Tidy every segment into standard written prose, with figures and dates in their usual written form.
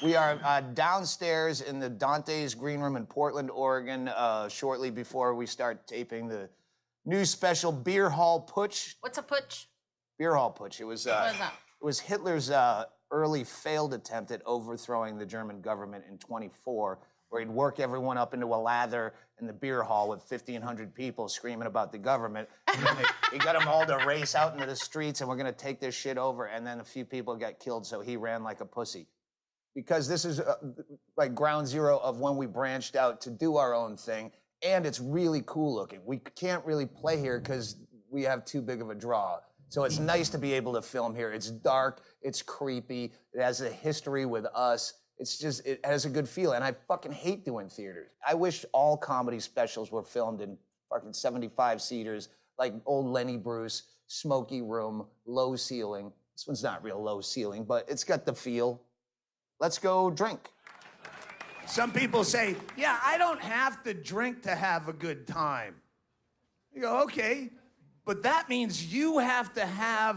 We are downstairs in the Dante's Green Room in Portland, Oregon, shortly before we start taping the new special Beer Hall Putsch. What's a putsch? Beer Hall Putsch. What is that? It was Hitler's early failed attempt at overthrowing the German government in 1924, where he'd work everyone up into a lather in the beer hall with 1,500 people screaming about the government. And then he got them all to race out into the streets, and we're going to take this shit over. And then a few people got killed, so he ran like a pussy. Because this is like ground zero of when we branched out to do our own thing, and it's really cool looking. We can't really play here because we have too big of a draw. So it's nice to be able to film here. It's dark, it's creepy, it has a history with us. It's just, it has a good feel, and I fucking hate doing theaters. I wish all comedy specials were filmed in fucking 75-seaters, like old Lenny Bruce, smoky room, low ceiling. This one's not real low ceiling, but it's got the feel. Let's go drink. Some people say, yeah, I don't have to drink to have a good time. You go, okay, but that means you have to have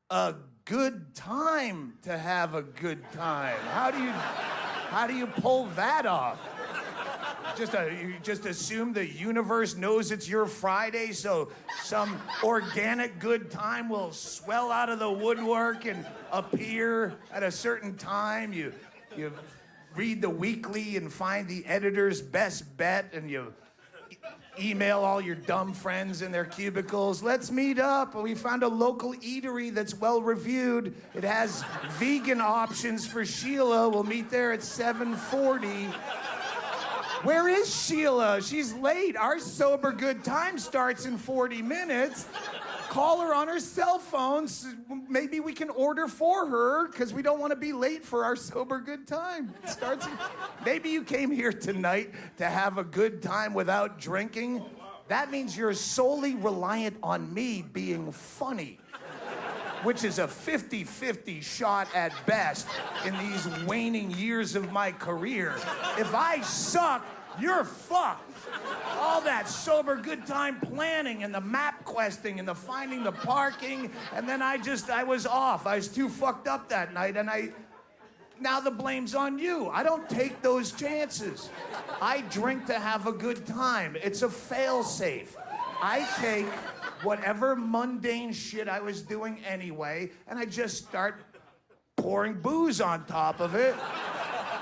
a good time to have a good time. How do you pull that off? You just assume the universe knows it's your Friday, so some organic good time will swell out of the woodwork and appear at a certain time. You read the weekly and find the editor's best bet, and you email all your dumb friends in their cubicles. Let's meet up. We found a local eatery that's well reviewed. It has vegan options for Sheila. We'll meet there at 7:40. Where is Sheila? She's late. Our sober good time starts in 40 minutes. Call her on her cell phone. Maybe we can order for her because we don't want to be late for our sober good time. Maybe you came here tonight to have a good time without drinking. That means you're solely reliant on me being funny, which is a 50-50 shot at best in these waning years of my career. If I suck, you're fucked. All that sober good time planning and the map questing and the finding the parking, and then I was off. I was too fucked up that night, and now the blame's on you. I don't take those chances. I drink to have a good time. It's a fail-safe. I take whatever mundane shit I was doing anyway, and I just start pouring booze on top of it.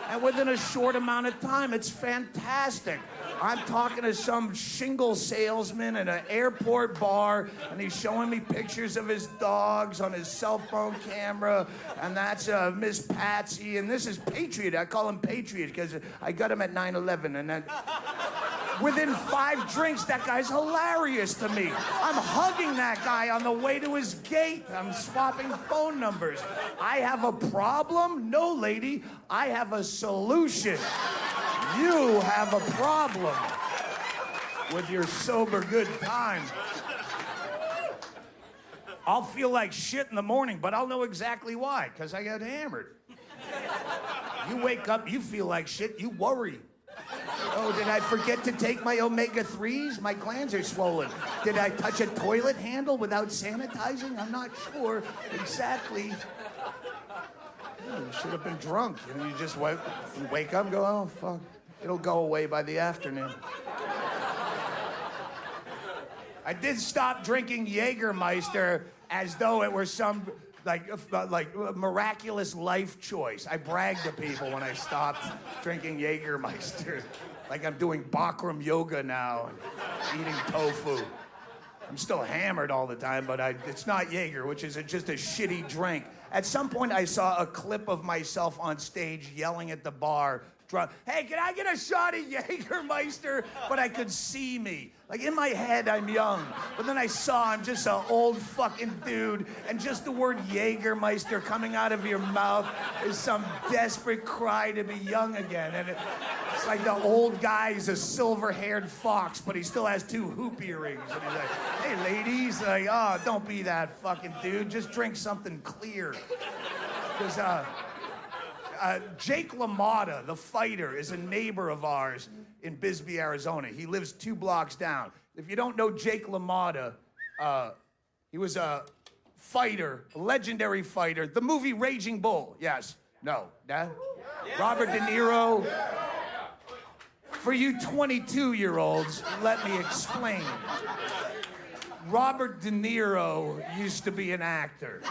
And within a short amount of time, it's fantastic. I'm talking to some shingle salesman in an airport bar, and he's showing me pictures of his dogs on his cell phone camera, and that's Miss Patsy, and this is Patriot. I call him Patriot because I got him at 9/11, and then within 5 drinks, that guy's hilarious to me. I'm hugging that guy on the way to his gate. I'm swapping phone numbers. I have a problem? No, lady. I have a solution. You have a problem with your sober good time. I'll feel like shit in the morning, but I'll know exactly why, because I got hammered. You wake up, you feel like shit, you worry. Oh, did I forget to take my omega-3s? My glands are swollen. Did I touch a toilet handle without sanitizing? I'm not sure exactly. Oh, you should have been drunk. And you just wake up and go, oh, fuck. It'll go away by the afternoon. I did stop drinking Jägermeister as though it were some like miraculous life choice. I brag to people when I stopped drinking Jägermeister. Like I'm doing Bikram yoga now and eating tofu. I'm still hammered all the time, but it's not Jaeger, which is just a shitty drink. At some point, I saw a clip of myself on stage yelling at the bar, hey, can I get a shot of Jägermeister? But I could see me. Like, in my head, I'm young. But then I saw I'm just an old fucking dude, and just the word Jägermeister coming out of your mouth is some desperate cry to be young again. And it's like the old guy is a silver-haired fox, but he still has 2 hoop earrings. And he's like, hey, ladies, like, oh, don't be that fucking dude. Just drink something clear. Because, Jake LaMotta, the fighter, is a neighbor of ours in Bisbee, Arizona. He lives 2 blocks down. If you don't know Jake LaMotta, he was a fighter, a legendary fighter. The movie Raging Bull, yes. No. Robert De Niro. For you 22-year-olds, let me explain. Robert De Niro used to be an actor.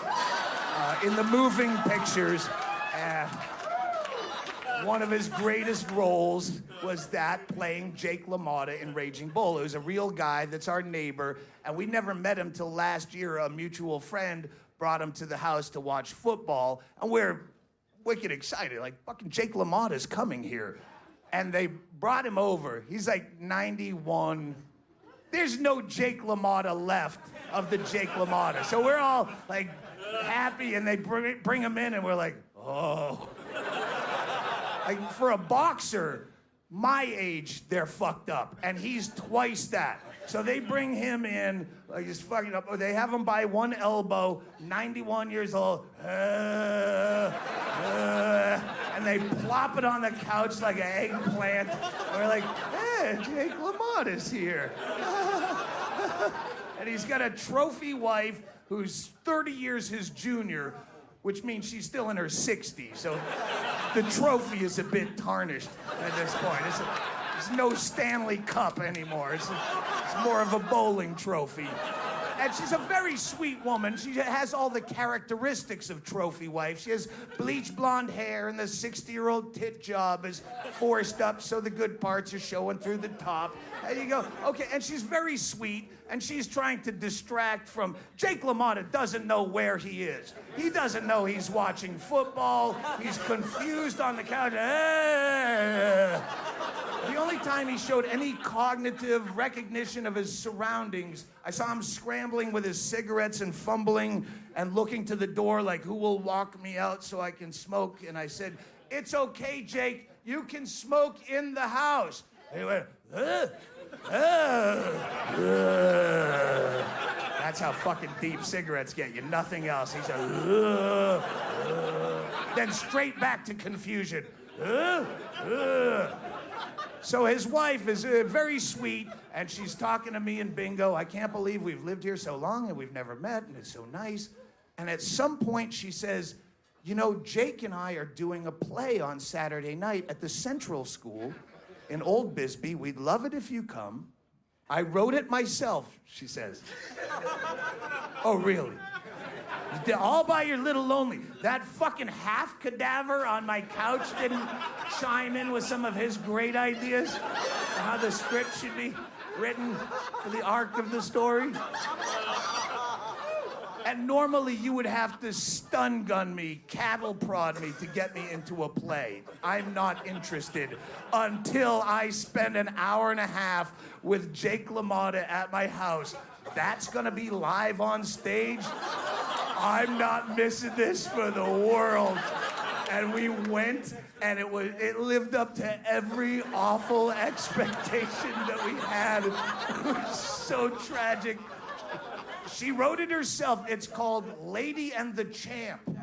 In the moving pictures, one of his greatest roles was that playing Jake LaMotta in Raging Bull. It was a real guy that's our neighbor, and we never met him till last year. A mutual friend brought him to the house to watch football, and we're wicked excited. Like, fucking Jake LaMotta's coming here. And they brought him over. He's like 91. There's no Jake LaMotta left of the Jake LaMotta. So we're all like happy, and they bring him in, and we're like, oh. Like, for a boxer my age, they're fucked up, and he's twice that. So they bring him in, like, he's fucking up. They have him by one elbow, 91 years old, and they plop it on the couch like an eggplant. We're like, hey, Jake LaMotta's here. And he's got a trophy wife who's 30 years his junior, which means she's still in her 60s. So the trophy is a bit tarnished at this point. It's no Stanley Cup anymore. It's more of a bowling trophy. And she's a very sweet woman. She has all the characteristics of trophy wife. She has bleach blonde hair, and the 60-year-old tit job is forced up so the good parts are showing through the top. And you go, okay, and she's very sweet, and she's trying to distract from... Jake LaMotta doesn't know where he is. He doesn't know he's watching football. He's confused on the couch. The only time he showed any cognitive recognition of his surroundings, I saw him scrambling with his cigarettes and fumbling and looking to the door like, who will walk me out so I can smoke? And I said, it's okay, Jake. You can smoke in the house. And he went, That's how fucking deep cigarettes get you. Nothing else. He said, Then straight back to confusion. So his wife is very sweet, and she's talking to me and Bingo. I can't believe we've lived here so long and we've never met, and it's so nice. And at some point she says, you know, Jake and I are doing a play on Saturday night at the Central School in Old Bisbee. We'd love it if you come. I wrote it myself, she says. Oh, really? All by your little lonely. That fucking half cadaver on my couch didn't chime in with some of his great ideas on how the script should be written for the arc of the story. And normally you would have to stun gun me, cattle prod me to get me into a play. I'm not interested until I spend an hour and a half with Jake LaMotta at my house. That's gonna be live on stage. I'm not missing this for the world. And we went, and it lived up to every awful expectation that we had. It was so tragic. She wrote it herself. It's called Lady and the Champ. And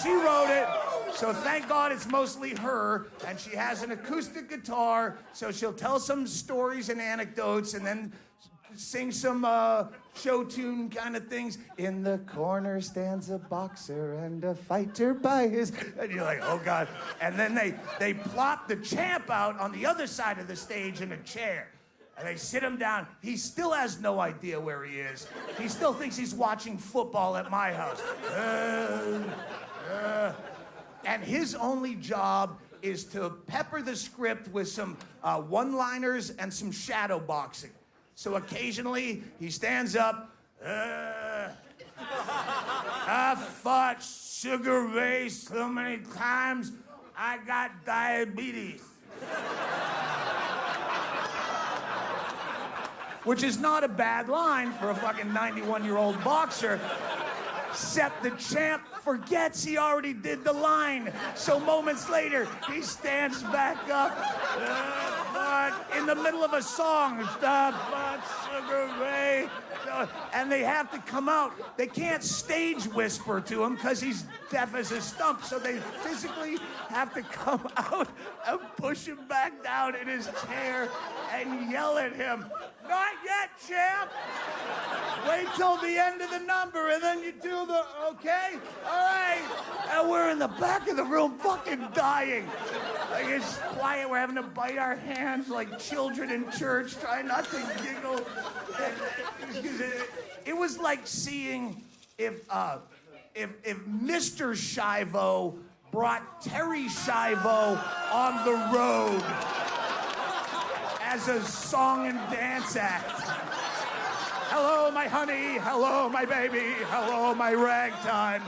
she wrote it, so thank God it's mostly her, and she has an acoustic guitar, so she'll tell some stories and anecdotes, and then sing some show tune kind of things. In the corner stands a boxer and a fighter by his... And you're like, oh, God. And then they plop the champ out on the other side of the stage in a chair. And they sit him down. He still has no idea where he is. He still thinks he's watching football at my house. And his only job is to pepper the script with some one-liners and some shadow boxing. So occasionally, he stands up. I fought Sugar Ray so many times, I got diabetes. Which is not a bad line for a fucking 91-year-old boxer, except the champ forgets he already did the line. So moments later, he stands back up. in the middle of a song. Stop, Sugar Ray. And they have to come out. They can't stage whisper to him because he's deaf as a stump. So they physically have to come out and push him back down in his chair and yell at him. Not yet, champ. Wait till the end of the number and then you do the, okay? All right. And we're in the back of the room fucking dying. Like it's quiet. We're having to bite our hands like children in church, trying not to giggle. It was like seeing if Mr. Shivo brought Terry Shivo on the road as a song and dance act. Hello, my honey. Hello, my baby. Hello, my ragtime.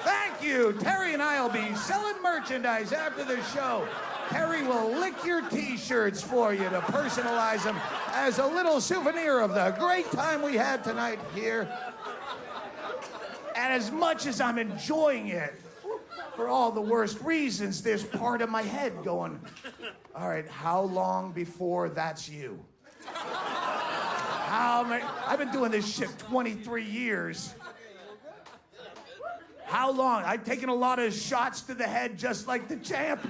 Thank you. Terry and I will be selling merchandise after the show. Terry will lick your t-shirts for you to personalize them as a little souvenir of the great time we had tonight here. And as much as I'm enjoying it, for all the worst reasons, there's part of my head going, all right, how long before that's you? I've been doing this shit 23 years. How long? I've taken a lot of shots to the head just like the champ.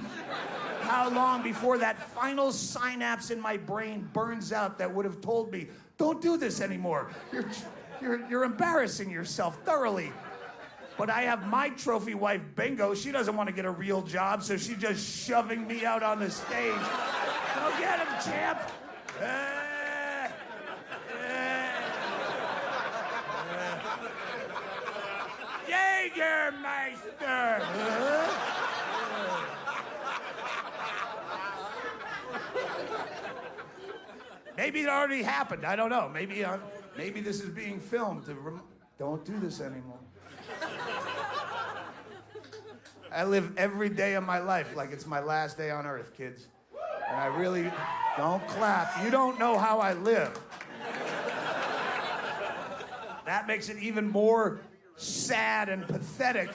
How long before that final synapse in my brain burns out that would have told me, don't do this anymore. You're embarrassing yourself thoroughly. But I have my trophy wife, Bingo. She doesn't want to get a real job, so she's just shoving me out on the stage. Go get him, champ. Jägermeister. Maybe it already happened. I don't know. Maybe this is being filmed. Don't do this anymore. I live every day of my life like it's my last day on earth, kids. And I really don't clap. You don't know how I live. That makes it even more sad and pathetic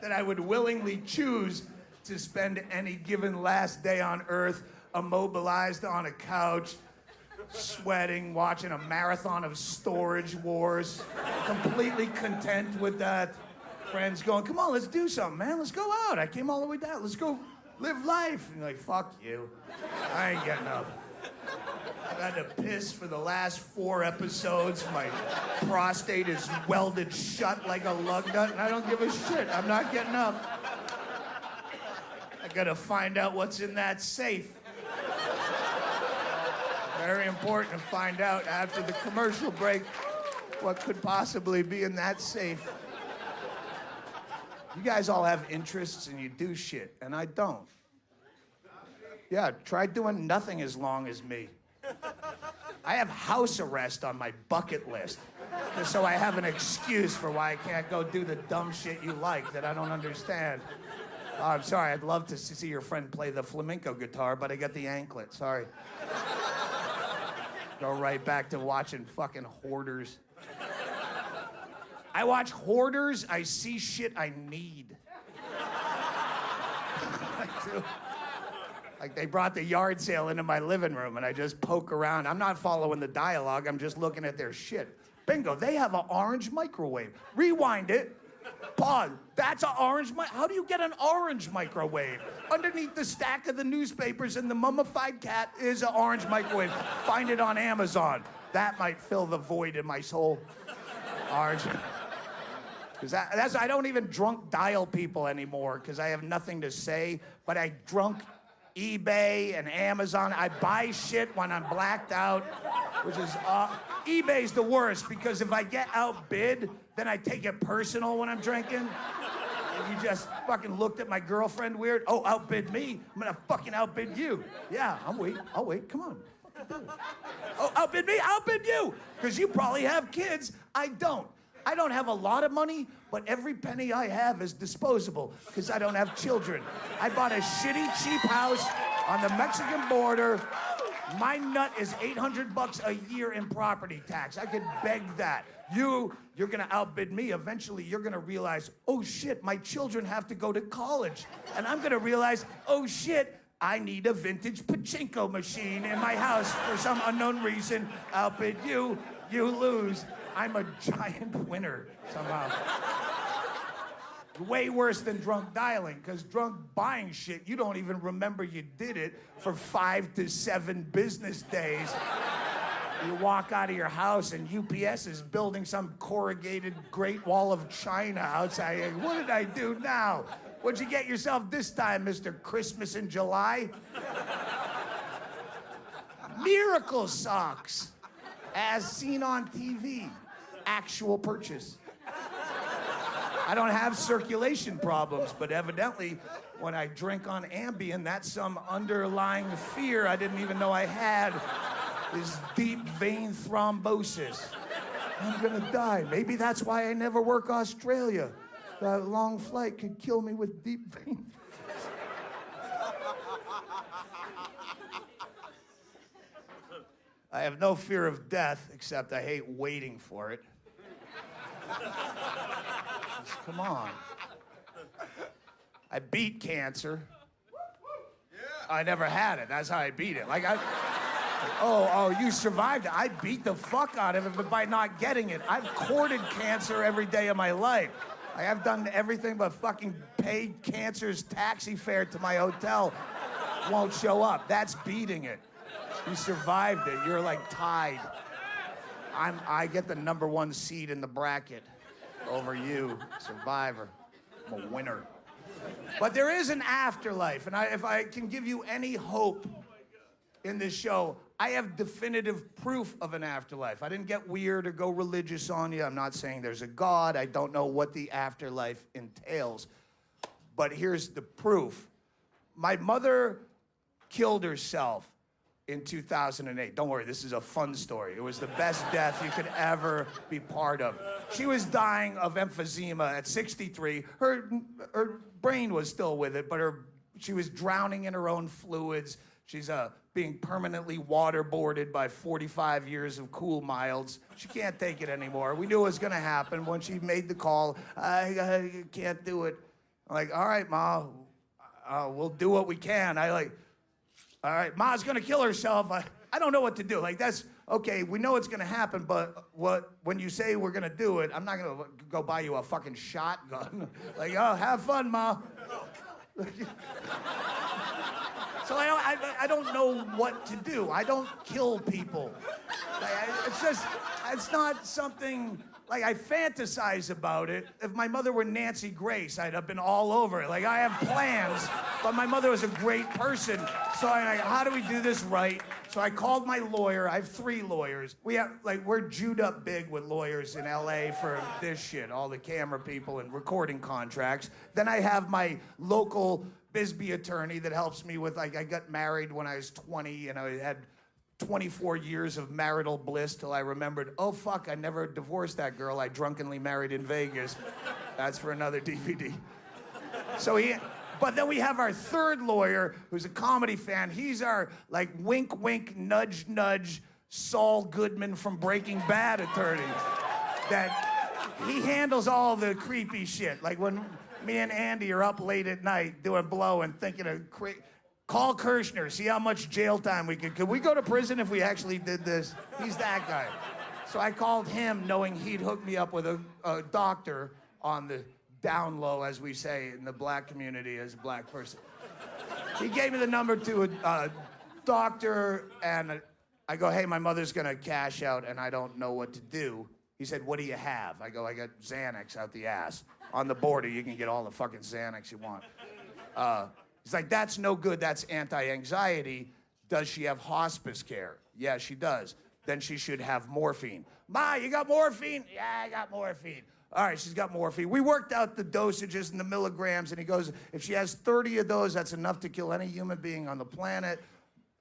that I would willingly choose to spend any given last day on earth immobilized on a couch, sweating, watching a marathon of Storage Wars, completely content with that. Friends going, come on, let's do something, man. Let's go out. I came all the way down. Let's go live life. And you're like, fuck you. I ain't getting up. I've had to piss for the last 4 episodes. My prostate is welded shut like a lug nut, and I don't give a shit. I'm not getting up. I gotta find out what's in that safe. Very important to find out after the commercial break what could possibly be in that safe. You guys all have interests and you do shit, and I don't. Yeah, try doing nothing as long as me. I have house arrest on my bucket list, just so I have an excuse for why I can't go do the dumb shit you like that I don't understand. Oh, I'm sorry, I'd love to see your friend play the flamenco guitar, but I got the anklet, sorry. Go right back to watching fucking Hoarders. I watch Hoarders, I see shit I need. I do. Like they brought the yard sale into my living room and I just poke around. I'm not following the dialogue, I'm just looking at their shit. Bingo, they have an orange microwave. Rewind it. Pause. That's an orange how do you get an orange microwave? Underneath the stack of the newspapers and the mummified cat is an orange microwave. Find it on Amazon. That might fill the void in my soul. Orange. Because I don't even drunk dial people anymore because I have nothing to say, but I drunk eBay and Amazon. I buy shit when I'm blacked out, which is, eBay's the worst because if I get outbid, then I take it personal when I'm drinking. And you just fucking looked at my girlfriend weird. Oh, outbid me? I'm gonna fucking outbid you. Yeah, I'll wait, come on. Oh, outbid me? Outbid you! Because you probably have kids. I don't. I don't have a lot of money, but every penny I have is disposable because I don't have children. I bought a shitty, cheap house on the Mexican border My nut is $800 a year in property tax. I could beg that. You're gonna outbid me. Eventually, you're gonna realize, oh shit, my children have to go to college. And I'm gonna realize, oh shit, I need a vintage pachinko machine in my house for some unknown reason. Outbid you, you lose. I'm a giant winner somehow. Way worse than drunk dialing, because drunk buying shit, you don't even remember you did it for 5 to 7 business days. You walk out of your house and UPS is building some corrugated Great Wall of China outside. What did I do now? What'd you get yourself this time, Mr. Christmas in July? Miracle socks, as seen on TV. Actual purchase. I don't have circulation problems, but evidently, when I drink on Ambien, that's some underlying fear I didn't even know I had, is deep vein thrombosis. I'm gonna die. Maybe that's why I never work Australia. That long flight could kill me with deep vein. I have no fear of death, except I hate waiting for it. Come on. I beat cancer. I never had it. That's how I beat it. Oh, you survived it. I beat the fuck out of it by not getting it. I've courted cancer every day of my life. I have done everything but fucking paid cancer's taxi fare to my hotel. Won't show up. That's beating it. You survived it. You're like tied. I get the #1 seed in the bracket over you, survivor. I'm a winner. But there is an afterlife, and if I can give you any hope in this show, I have definitive proof of an afterlife. I didn't get weird or go religious on you. I'm not saying there's a God. I don't know what the afterlife entails. But here's the proof. My mother killed herself in 2008. Don't worry, this is a fun story. It was the best death you could ever be part of. She was dying of emphysema at 63. Her brain was still with it, but she was drowning in her own fluids. She's being permanently waterboarded by 45 years of cool milds. She can't take it anymore. We knew it was gonna happen when she made the call. I can't do it. I'm like, all right, Ma, we'll do what we can. All right, Ma's gonna kill herself. I don't know what to do. That's okay. We know it's gonna happen, but when you say we're gonna do it, I'm not gonna go buy you a fucking shotgun. Oh, have fun, Ma. So I don't know what to do. I don't kill people. It's not something. I fantasize about it. If my mother were Nancy Grace, I'd have been all over it. I have plans, but my mother was a great person. So I'm like, how do we do this right? So I called my lawyer. I have 3 lawyers. We're Jewed up big with lawyers in LA for this shit, all the camera people and recording contracts. Then I have my local Bisbee attorney that helps me with, I got married when I was 20 and I had 24 years of marital bliss till I remembered, oh fuck, I never divorced that girl I drunkenly married in Vegas. That's for another DVD. But then we have our 3rd lawyer, who's a comedy fan. He's our wink, wink, nudge, nudge, Saul Goodman from Breaking Bad attorney. That he handles all the creepy shit. When me and Andy are up late at night doing blow and thinking of call Kirshner, see how much jail time could we go to prison if we actually did this? He's that guy. So I called him knowing he'd hook me up with a doctor on the down low, as we say in the black community as a black person. He gave me the number to a doctor, and I go, hey, my mother's gonna cash out and I don't know what to do. He said, what do you have? I go, I got Xanax out the ass. On the border, you can get all the fucking Xanax you want. He's like, that's no good, that's anti-anxiety. Does she have hospice care? Yeah, she does. Then she should have morphine. Ma, you got morphine? Yeah, I got morphine. All right, she's got morphine. We worked out the dosages and the milligrams, and he goes, if she has 30 of those, that's enough to kill any human being on the planet.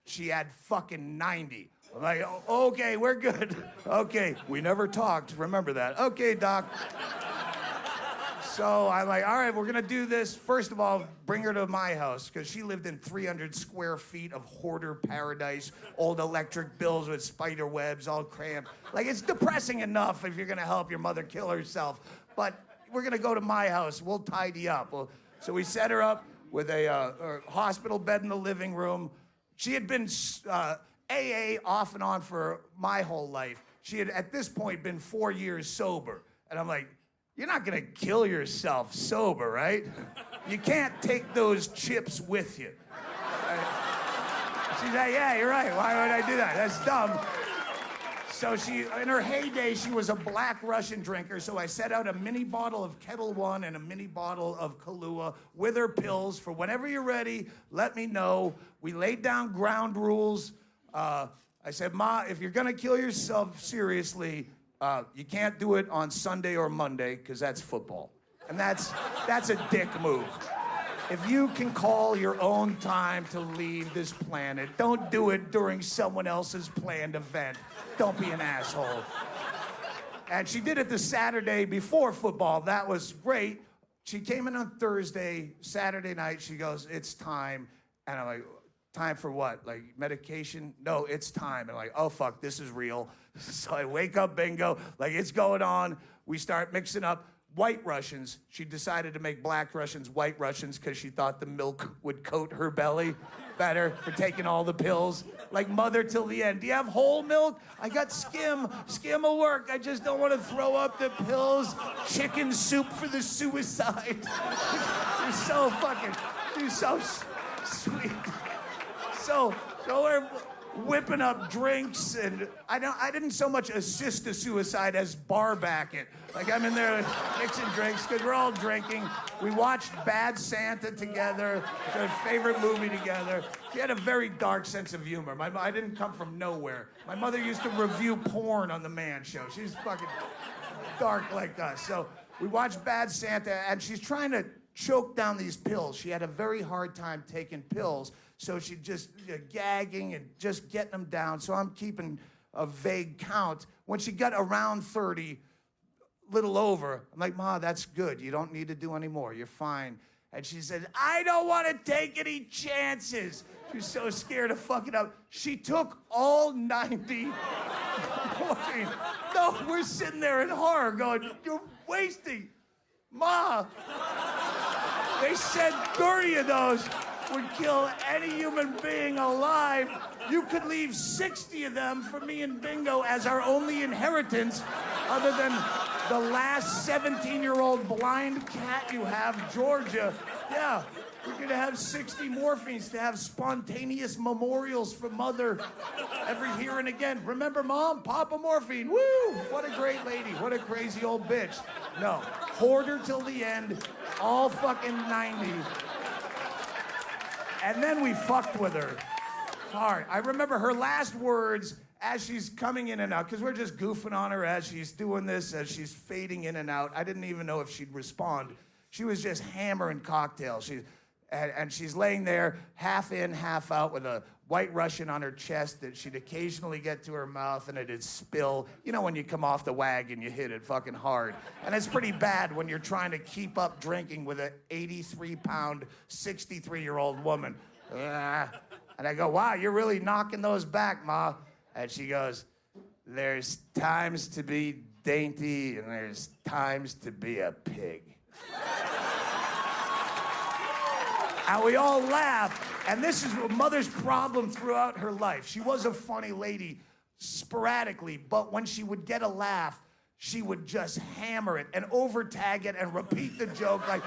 She had fucking 90. I'm like, okay, we're good. Okay, we never talked, remember that. Okay, doc. So I'm like, all right, we're gonna do this. First of all, bring her to my house, because she lived in 300 square feet of hoarder paradise, old electric bills with spider webs, all cramped. Like, it's depressing enough if you're gonna help your mother kill herself. But we're gonna go to my house. We'll tidy up. So we set her up with a hospital bed in the living room. She had been AA off and on for my whole life. She had, at this point, been 4 years sober. And I'm like, you're not gonna kill yourself sober, right? You can't take those chips with you. She's like, yeah, you're right. Why would I do that? That's dumb. So she, in her heyday, she was a black Russian drinker. So I set out a mini bottle of Kettle One and a mini bottle of Kahlua with her pills for whenever you're ready, let me know. We laid down ground rules. I said, Ma, if you're gonna kill yourself seriously, you can't do it on Sunday or Monday, because that's football. And that's a dick move. If you can call your own time to leave this planet, don't do it during someone else's planned event. Don't be an asshole. And she did it the Saturday before football. That was great. She came in on Thursday, Saturday night, she goes, it's time. And I'm like, time for what? Like medication? No, it's time. And I'm like, oh fuck, this is real. So I wake up, bingo, like it's going on. We start mixing up White Russians. She decided to make Black Russians White Russians because she thought the milk would coat her belly better for taking all the pills. Like mother till the end. Do you have whole milk? I got skim. Skim will work. I just don't want to throw up the pills. Chicken soup for the suicide. You're so fucking, you're so sweet. So we're whipping up drinks, and I didn't so much assist the suicide as bar back it. Like I'm in there mixing drinks because we're all drinking. We watched Bad Santa together, our favorite movie together. She had a very dark sense of humor. I didn't come from nowhere. My mother used to review porn on the Man Show. She's fucking dark like us. So we watched Bad Santa, and she's trying to choke down these pills. She had a very hard time taking pills. So she just gagging and just getting them down. So I'm keeping a vague count. When she got around 30, little over, I'm like, Ma, that's good. You don't need to do any more. You're fine. And she said, I don't want to take any chances. She was so scared of fucking up. She took all 90. No, we're sitting there in horror going, you're wasting. Ma, they said 30 of those would kill any human being alive. You could leave 60 of them for me and Bingo as our only inheritance, other than the last 17-year-old blind cat you have, Georgia. Yeah, we're gonna have 60 morphines to have spontaneous memorials for Mother every here and again. Remember, Mom? Papa Morphine. Woo! What a great lady. What a crazy old bitch. No, hoarder till the end, all fucking 90. And then we fucked with her hard. I remember her last words as she's coming in and out, because we're just goofing on her as she's doing this, as she's fading in and out. I didn't even know if she'd respond. She was just hammering cocktails. And she's laying there, half in, half out, with a White Russian on her chest that she'd occasionally get to her mouth and it'd spill. You know when you come off the wagon, you hit it fucking hard. And it's pretty bad when you're trying to keep up drinking with an 83-pound, 63-year-old woman. And I go, wow, you're really knocking those back, Ma. And she goes, there's times to be dainty and there's times to be a pig. And we all laugh. And this is Mother's problem throughout her life. She was a funny lady sporadically, but when she would get a laugh, she would just hammer it and over-tag it and repeat the joke. Like,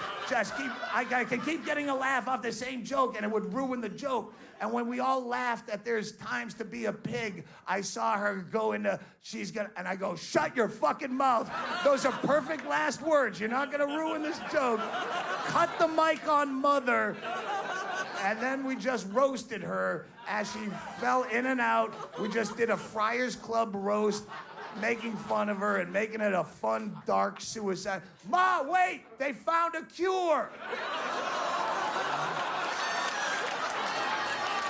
I can keep getting a laugh off the same joke, and it would ruin the joke. And when we all laughed at there's times to be a pig, I saw her go into, and I go, shut your fucking mouth. Those are perfect last words. You're not gonna ruin this joke. Cut the mic on Mother. And then we just roasted her as she fell in and out. We just did a Friars Club roast, making fun of her and making it a fun, dark suicide. Ma, wait, they found a cure.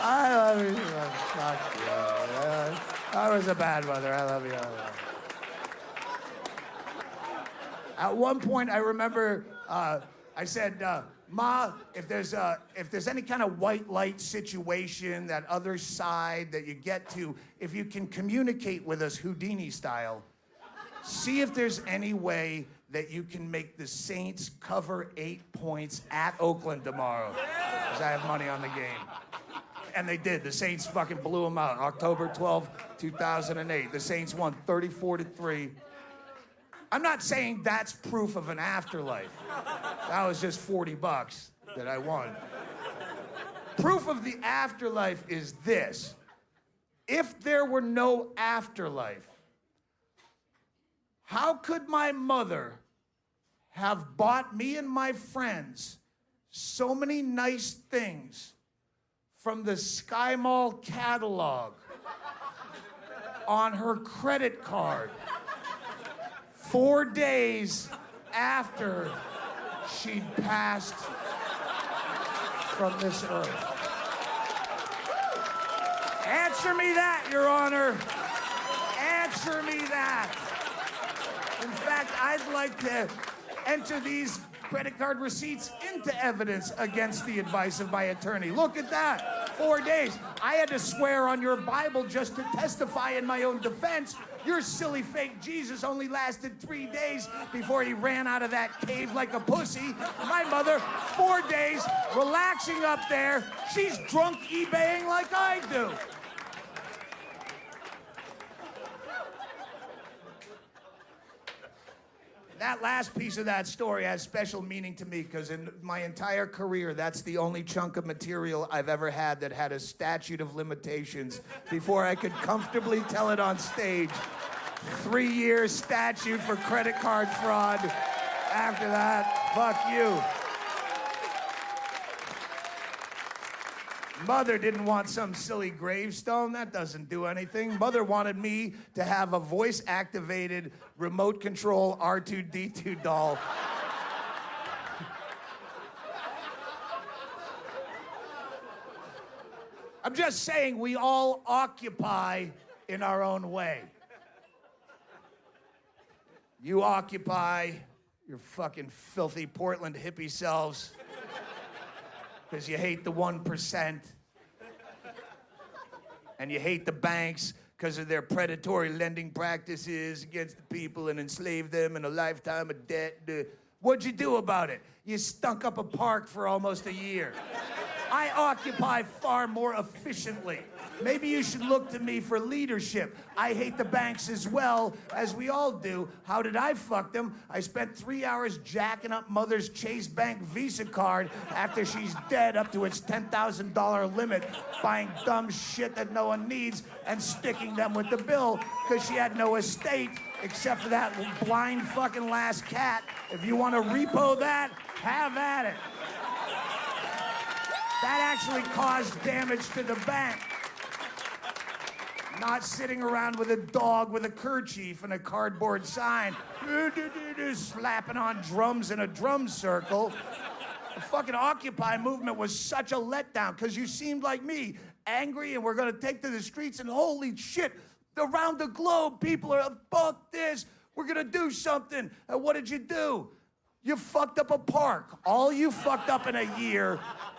I love you. Fuck you. I was a bad mother. I love you. At one point, I remember I said, Ma, if there's any kind of white light situation, that other side that you get to, if you can communicate with us Houdini style, see if there's any way that you can make the Saints cover 8 points at Oakland tomorrow. Because I have money on the game. And they did. The Saints fucking blew them out. October 12, 2008. The Saints won 34-3. I'm not saying that's proof of an afterlife. That was just $40 that I won. Proof of the afterlife is this. If there were no afterlife, how could my mother have bought me and my friends so many nice things from the Sky Mall catalog on her credit card 4 days after she'd passed from this earth? Answer me that, Your Honor. Answer me that. In fact, I'd like to enter these credit card receipts into evidence against the advice of my attorney. Look at that. 4 days. I had to swear on your Bible just to testify in my own defense. Your silly fake Jesus only lasted 3 days before he ran out of that cave like a pussy. My mother, 4 days, relaxing up there. She's drunk eBaying like I do. That last piece of that story has special meaning to me because in my entire career, that's the only chunk of material I've ever had that had a statute of limitations before I could comfortably tell it on stage. 3 years statute for credit card fraud. After that, fuck you. Mother didn't want some silly gravestone. That doesn't do anything. Mother wanted me to have a voice-activated, remote control R2-D2 doll. I'm just saying we all occupy in our own way. You occupy your fucking filthy Portland hippie selves because you hate the 1%. And you hate the banks because of their predatory lending practices against the people and enslave them in a lifetime of debt. What'd you do about it? You stunk up a park for almost a year. I occupy far more efficiently. Maybe you should look to me for leadership. I hate the banks as well, as we all do. How did I fuck them? I spent 3 hours jacking up Mother's Chase Bank Visa card after she's dead up to its $10,000 limit, buying dumb shit that no one needs and sticking them with the bill because she had no estate except for that blind fucking last cat. If you want to repo that, have at it. That actually caused damage to the bank. Not sitting around with a dog with a kerchief and a cardboard sign, slapping on drums in a drum circle. The fucking Occupy movement was such a letdown because you seemed like me, angry, and we're gonna take to the streets, and holy shit, around the globe, people are, fuck this, we're gonna do something. And what did you do? You fucked up a park. All you fucked up in a year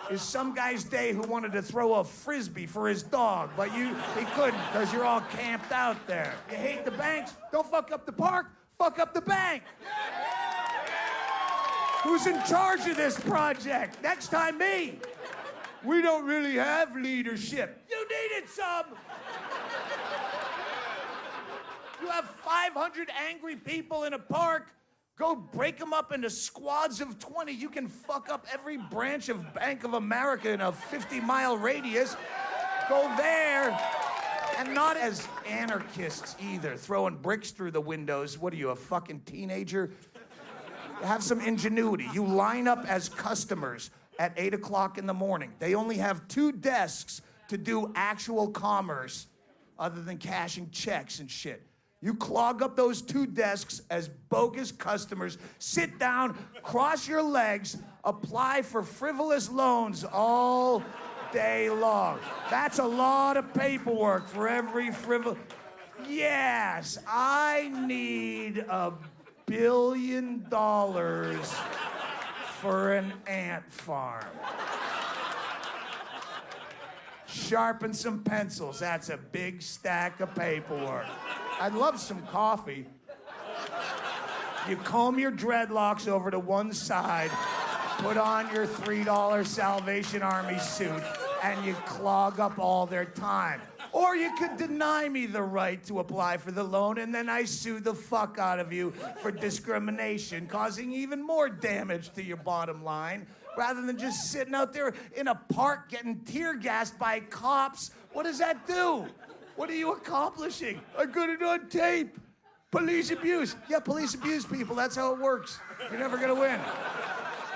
is some guy's day who wanted to throw a frisbee for his dog, but he couldn't because you're all camped out there. You hate the banks? Don't fuck up the park, fuck up the bank. Who's in charge of this project? Next time, me. We don't really have leadership. You needed some. You have 500 angry people in a park. Go break them up into squads of 20. You can fuck up every branch of Bank of America in a 50-mile radius. Go there. And not as anarchists either, throwing bricks through the windows. What are you, a fucking teenager? Have some ingenuity. You line up as customers at 8 o'clock in the morning. They only have 2 desks to do actual commerce other than cashing checks and shit. You clog up those 2 desks as bogus customers, sit down, cross your legs, apply for frivolous loans all day long. That's a lot of paperwork for every frivolous. Yes, I need $1 billion for an ant farm. Sharpen some pencils. That's a big stack of paperwork. I'd love some coffee. You comb your dreadlocks over to one side, put on your $3 Salvation Army suit, and you clog up all their time. Or you could deny me the right to apply for the loan, and then I sue the fuck out of you for discrimination, causing even more damage to your bottom line, rather than just sitting out there in a park getting tear gassed by cops. What does that do? What are you accomplishing? I got it on tape. Police abuse. Yeah, police abuse people. That's how it works. You're never gonna win.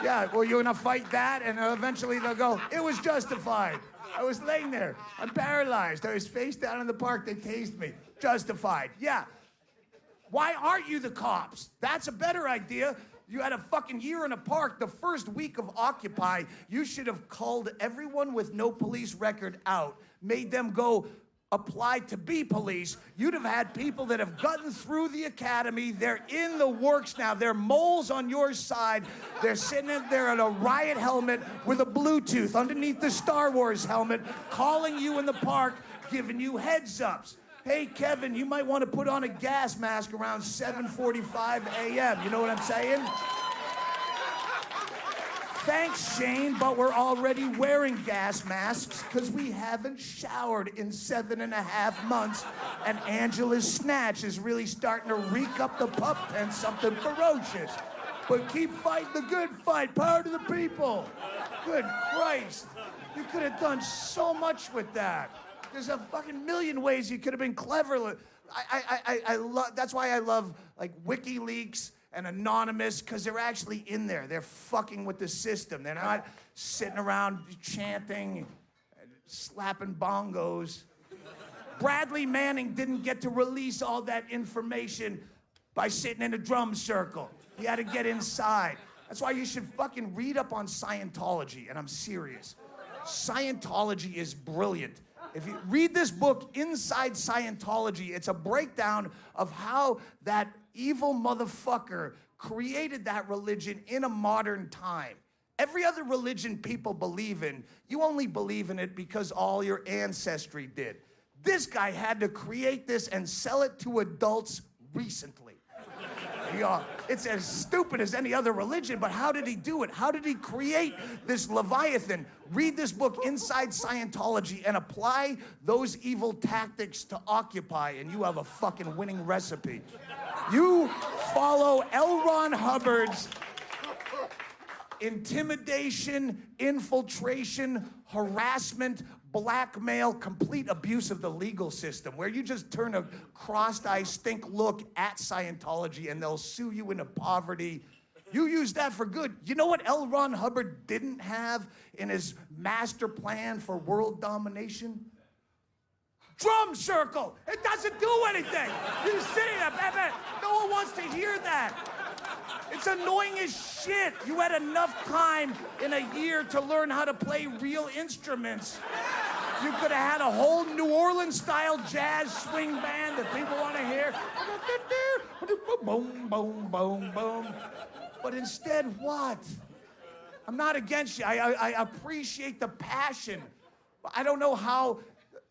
Yeah, well, you're gonna fight that, and eventually they'll go, it was justified. I was laying there. I'm paralyzed. I was face down in the park. They tased me. Justified. Yeah. Why aren't you the cops? That's a better idea. You had a fucking year in a park. The first week of Occupy, you should have culled everyone with no police record out, made them go apply to be police. You'd have had people that have gotten through the academy. They're in the works now. They're moles on your side. They're sitting in there in a riot helmet with a Bluetooth underneath the Star Wars helmet, calling you in the park, giving you heads ups. Hey, Kevin, you might want to put on a gas mask around 7:45 a.m. You know what I'm saying? Thanks, Shane, but we're already wearing gas masks because we haven't showered in 7.5 months, and Angela's snatch is really starting to reek up the pup tent something ferocious. But keep fighting the good fight. Power to the people. Good Christ. You could have done so much with that. There's a fucking million ways you could have been clever. I love. That's why I love like WikiLeaks and Anonymous, because they're actually in there. They're fucking with the system. They're not sitting around chanting, slapping bongos. Bradley Manning didn't get to release all that information by sitting in a drum circle. He had to get inside. That's why you should fucking read up on Scientology, and I'm serious. Scientology is brilliant. If you read this book, Inside Scientology, it's a breakdown of how that evil motherfucker created that religion in a modern time. Every other religion people believe in, you only believe in it because all your ancestry did. This guy had to create this and sell it to adults recently. Yeah, it's as stupid as any other religion, but how did he do it? How did he create this Leviathan? Read this book, Inside Scientology, and apply those evil tactics to Occupy, and you have a fucking winning recipe. You follow L. Ron Hubbard's intimidation, infiltration, harassment, blackmail, complete abuse of the legal system, where you just turn a crossed-eye stink look at Scientology and they'll sue you into poverty. You use that for good. You know what L. Ron Hubbard didn't have in his master plan for world domination? Drum circle. It doesn't do anything. You see that? No one wants to hear that. It's annoying as shit. You had enough time in a year to learn how to play real instruments. You could have had a whole New Orleans-style jazz swing band that people want to hear. Boom, boom, boom, boom. But instead, what? I'm not against you. I appreciate the passion. I don't know how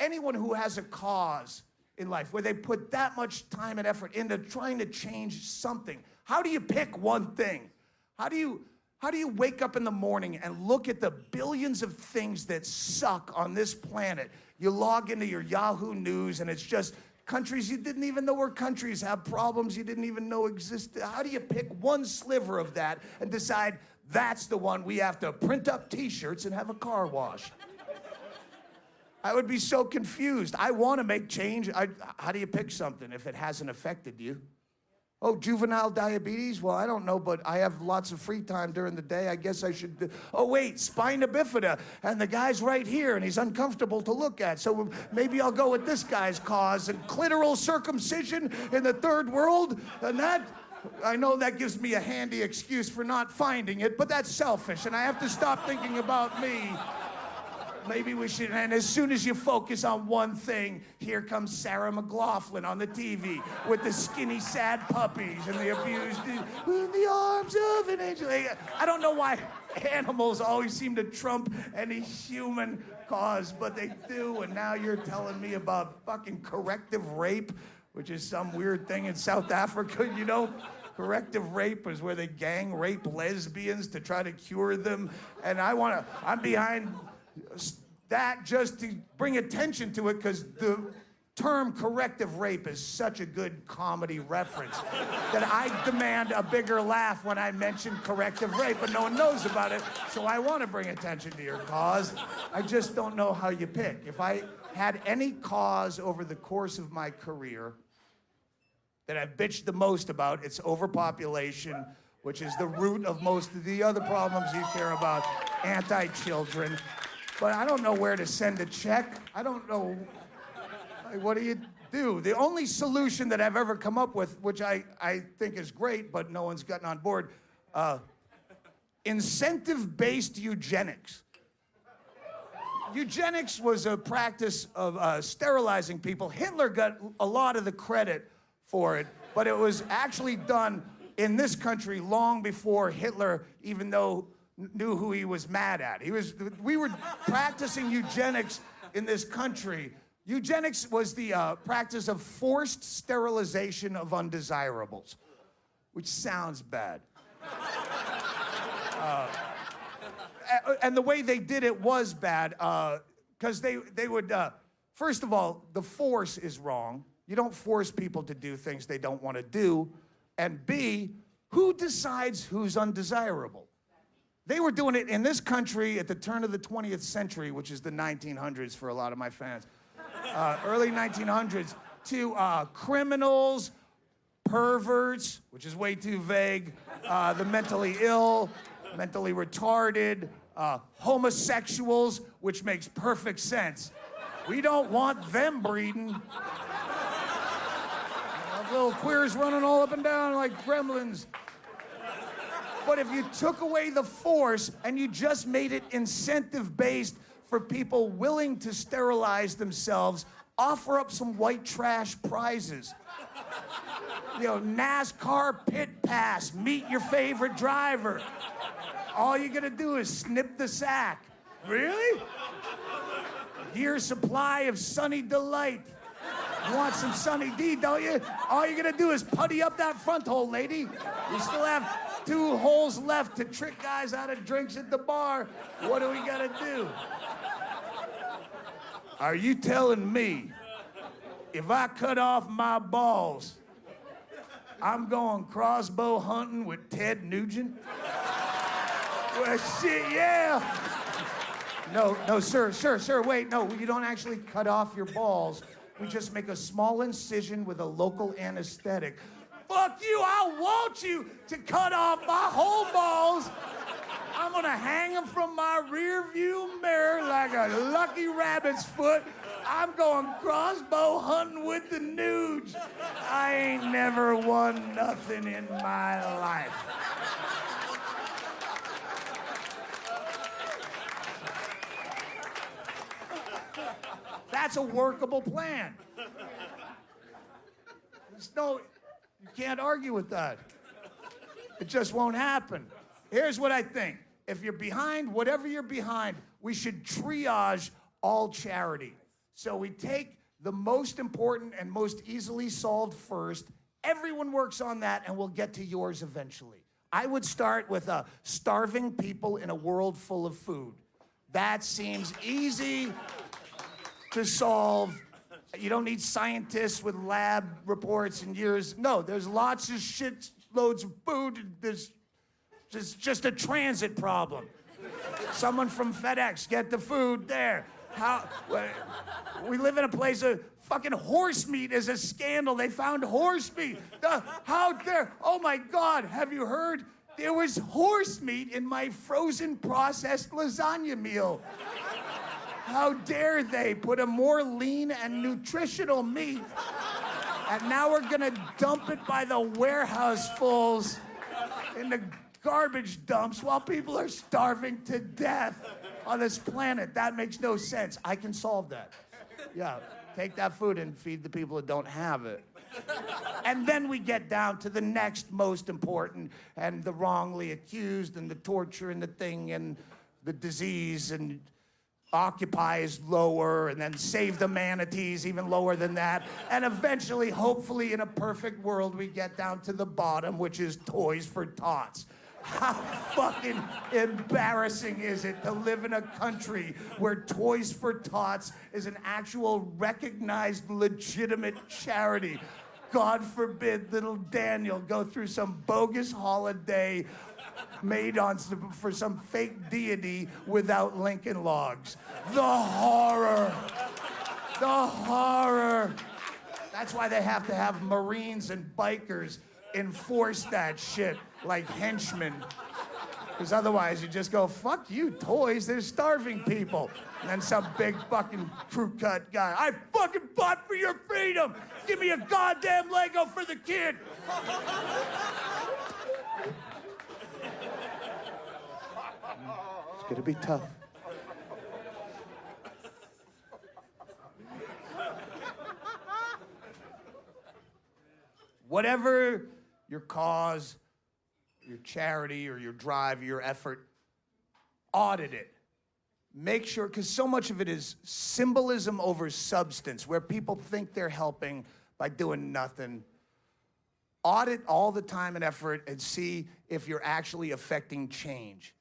anyone who has a cause in life where they put that much time and effort into trying to change something, how do you pick one thing? How do you wake up in the morning and look at the billions of things that suck on this planet? You log into your Yahoo News and it's just countries you didn't even know were countries have problems you didn't even know existed. How do you pick one sliver of that and decide that's the one we have to print up t-shirts and have a car wash? I would be so confused. I want to make change. How do you pick something if it hasn't affected you? Oh, juvenile diabetes? Well, I don't know, but I have lots of free time during the day. I guess I should. Oh, wait, spina bifida. And the guy's right here, and he's uncomfortable to look at. So maybe I'll go with this guy's cause. And clitoral circumcision in the third world? And that, I know that gives me a handy excuse for not finding it, but that's selfish, and I have to stop thinking about me. Maybe we should, and as soon as you focus on one thing, here comes Sarah McLachlan on the TV with the skinny, sad puppies and the abused, in the arms of an angel. I don't know why animals always seem to trump any human cause, but they do, and now you're telling me about fucking corrective rape, which is some weird thing in South Africa, you know? Corrective rape is where they gang rape lesbians to try to cure them, and I'm behind that just to bring attention to it, because the term corrective rape is such a good comedy reference that I demand a bigger laugh when I mention corrective rape, but no one knows about it, so I want to bring attention to your cause. I just don't know how you pick. If I had any cause over the course of my career that I've bitched the most about, it's overpopulation, which is the root of most of the other problems you care about, anti-children. But I don't know where to send a check. I don't know, like, what do you do? The only solution that I've ever come up with, which I think is great, but no one's gotten on board, incentive-based eugenics. Eugenics was a practice of sterilizing people. Hitler got a lot of the credit for it, but it was actually done in this country long before Hitler even knew who he was mad at. We were practicing eugenics in this country. Eugenics was the practice of forced sterilization of undesirables, which sounds bad. And the way they did it was bad, because they would, first of all, the force is wrong. You don't force people to do things they don't want to do. And B, who decides who's undesirable? They were doing it in this country at the turn of the 20th century, which is the 1900s for a lot of my fans, early 1900s, to criminals, perverts, which is way too vague, the mentally ill, mentally retarded, homosexuals, which makes perfect sense. We don't want them breeding. Little queers running all up and down like gremlins. But if you took away the force and you just made it incentive-based for people willing to sterilize themselves, offer up some white trash prizes. You know, NASCAR pit pass, meet your favorite driver. All you gotta do is snip the sack. Really? Year's supply of Sunny Delight. You want some Sunny D, don't you? All you're gonna do is putty up that front hole, lady. You still have 2 holes left to trick guys out of drinks at the bar. What do we gotta do? Are you telling me if I cut off my balls, I'm going crossbow hunting with Ted Nugent? Well, shit, yeah. No, sir, wait, no, you don't actually cut off your balls. We just make a small incision with a local anesthetic. Fuck you, I want you to cut off my whole balls. I'm gonna hang them from my rear view mirror like a lucky rabbit's foot. I'm going crossbow hunting with the Nuge. I ain't never won nothing in my life. That's a workable plan. You can't argue with that. It just won't happen. Here's what I think. If you're behind, whatever you're behind, we should triage all charity. So we take the most important and most easily solved first. Everyone works on that, and we'll get to yours eventually. I would start with starving people in a world full of food. That seems easy to solve. You don't need scientists with lab reports and years. No, there's lots of shit, loads of food. There's just a transit problem. Someone from FedEx, get the food there. We live in a place of fucking horse meat is a scandal. They found horse meat. How dare, oh my God, have you heard? There was horse meat in my frozen processed lasagna meal. How dare they put a more lean and nutritional meat, and now we're gonna dump it by the warehouse fulls in the garbage dumps while people are starving to death. on this planet. That makes no sense. I can solve that. Yeah, take that food and feed the people that don't have it. And then we get down to the next most important, and the wrongly accused, and the torture, and the thing, and the disease, and Occupy is lower, and then Save the Manatees, even lower than that. And eventually, hopefully, in a perfect world, we get down to the bottom, which is Toys for Tots. How fucking embarrassing is it to live in a country where Toys for Tots is an actual recognized, legitimate charity? God forbid little Daniel go through some bogus holiday made for some fake deity without Lincoln Logs. The horror. The horror. That's why they have to have Marines and bikers enforce that shit like henchmen. Because otherwise you just go, fuck you, toys, there's starving people. And then some big fucking crew cut guy, I fucking fought for your freedom. Give me a goddamn Lego for the kid. It's gonna be tough. Whatever your cause, your charity, or your drive, your effort, audit it. Make sure, because so much of it is symbolism over substance, where people think they're helping by doing nothing. Audit all the time and effort and see if you're actually affecting change,